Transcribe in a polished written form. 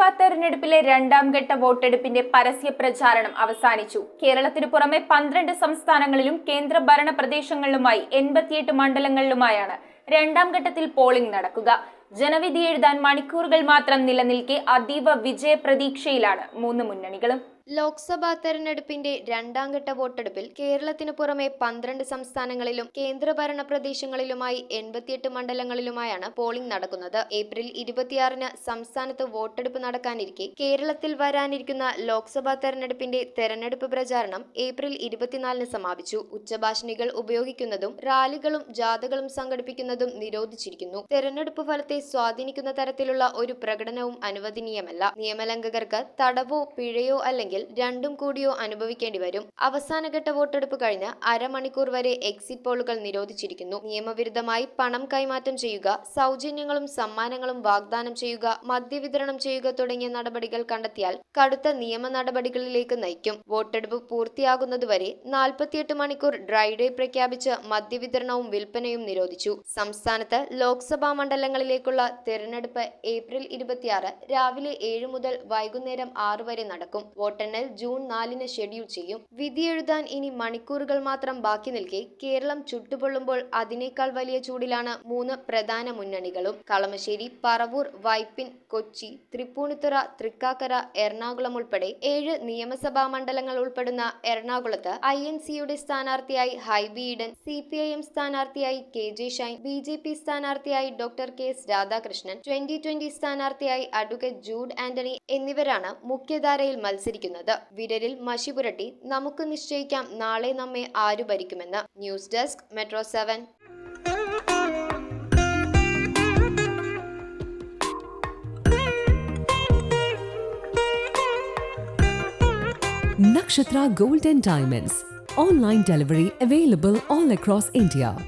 ലോക്സഭാ തെരഞ്ഞെടുപ്പിലെ രണ്ടാം ഘട്ട വോട്ടെടുപ്പിന്റെ പരസ്യ പ്രചാരണം അവസാനിച്ചു. കേരളത്തിനു പുറമെ 12 സംസ്ഥാനങ്ങളിലും കേന്ദ്രഭരണ പ്രദേശങ്ങളിലുമായി 88 മണ്ഡലങ്ങളിലുമായാണ് രണ്ടാം ഘട്ടത്തിൽ പോളിംഗ് നടക്കുക. ജനവിധി എഴുതാൻ മണിക്കൂറുകൾ മാത്രം നിലനിൽക്കെ അതീവ വിജയ പ്രതീക്ഷയിലാണ് മൂന്ന് മുന്നണികളും. ലോക്സഭാ തെരഞ്ഞെടുപ്പിന്റെ രണ്ടാം ഘട്ട വോട്ടെടുപ്പിൽ കേരളത്തിനു പുറമെ 12 സംസ്ഥാനങ്ങളിലും കേന്ദ്രഭരണ പ്രദേശങ്ങളിലുമായി 88 മണ്ഡലങ്ങളിലുമായാണ് പോളിംഗ് നടക്കുന്നത്. ഏപ്രിൽ 26-ന് സംസ്ഥാനത്ത് വോട്ടെടുപ്പ് നടക്കാനിരിക്കെ കേരളത്തിൽ വരാനിരിക്കുന്ന ലോക്സഭാ തെരഞ്ഞെടുപ്പിന്റെ തെരഞ്ഞെടുപ്പ് പ്രചാരണം ഏപ്രിൽ 24-ന് സമാപിച്ചു. ഉച്ചഭാഷിണികൾ ഉപയോഗിക്കുന്നതും റാലികളും ജാഥകളും സംഘടിപ്പിക്കുന്നതും നിരോധിച്ചിരിക്കുന്നു. തെരഞ്ഞെടുപ്പ് ഫലത്തെ സ്വാധീനിക്കുന്ന തരത്തിലുള്ള ഒരു പ്രകടനവും അനുവദനീയമല്ല. നിയമലംഘകർക്ക് തടവോ പിഴയോ അല്ലെങ്കിൽ രണ്ടും കൂടിയോ അനുഭവിക്കേണ്ടി വരും. അവസാനഘട്ട വോട്ടെടുപ്പ് കഴിഞ്ഞ് അരമണിക്കൂർ വരെ എക്സിറ്റ് പോളുകൾ നിരോധിച്ചിരിക്കുന്നു. നിയമവിരുദ്ധമായി പണം കൈമാറ്റം ചെയ്യുക, സൗജന്യങ്ങളും സമ്മാനങ്ങളും വാഗ്ദാനം ചെയ്യുക, മദ്യവിതരണം ചെയ്യുക തുടങ്ങിയ നടപടികൾ കണ്ടെത്തിയാൽ കടുത്ത നിയമ നടപടികളിലേക്ക് നയിക്കും. വോട്ടെടുപ്പ് പൂർത്തിയാകുന്നതുവരെ 48 മണിക്കൂർ ഡ്രൈ ഡേ പ്രഖ്യാപിച്ച് മദ്യവിതരണവും വിൽപ്പനയും നിരോധിച്ചു. സംസ്ഥാനത്ത് ലോക്സഭാ മണ്ഡലങ്ങളിലേക്കുള്ള തെരഞ്ഞെടുപ്പ് ഏപ്രിൽ 26 രാവിലെ 7 മുതൽ വൈകുന്നേരം 6 വരെ നടക്കും. വോട്ടെണ്ണൽ ജൂൺ 4-ന് ഷെഡ്യൂൾ ചെയ്യും. വിധിയെഴുതാൻ ഇനി മണിക്കൂറുകൾ മാത്രം ബാക്കി നിൽക്കെ കേരളം ചുട്ടുപൊള്ളുമ്പോൾ അതിനേക്കാൾ വലിയ ചൂടിലാണ് മൂന്ന് പ്രധാന മുന്നണികളും. കളമശ്ശേരി, പറവൂർ, വൈപ്പിൻ, കൊച്ചി, തൃപ്പൂണിത്തുറ, തൃക്കാക്കര, എറണാകുളം ഉൾപ്പെടെ 7 നിയമസഭാ മണ്ഡലങ്ങൾ ഉൾപ്പെടുന്ന എറണാകുളത്ത് INCയുടെ സ്ഥാനാർത്ഥിയായി ഹൈബി ഈഡൻ, CPIM സ്ഥാനാർത്ഥിയായി KJ ഷൈൻ, BJP സ്ഥാനാർത്ഥിയായി ഡോക്ടർ KS രാധാകൃഷ്ണൻ, 2020 സ്ഥാനാർത്ഥിയായി അഡ്വക്കേറ്റ് ജൂഡ് ആന്റണി എന്നിവരാണ് മുഖ്യധാരയിൽ മത്സരിക്കുന്നത്. വിരലിൽ മഷി പുരട്ടി നമുക്ക് നിശ്ചയിക്കാം നാളെ നമ്മെ ആരു ഭരിക്കുമെന്ന്. News desk, metro 7. Nakshatra Gold and Diamonds. Online delivery available all across India.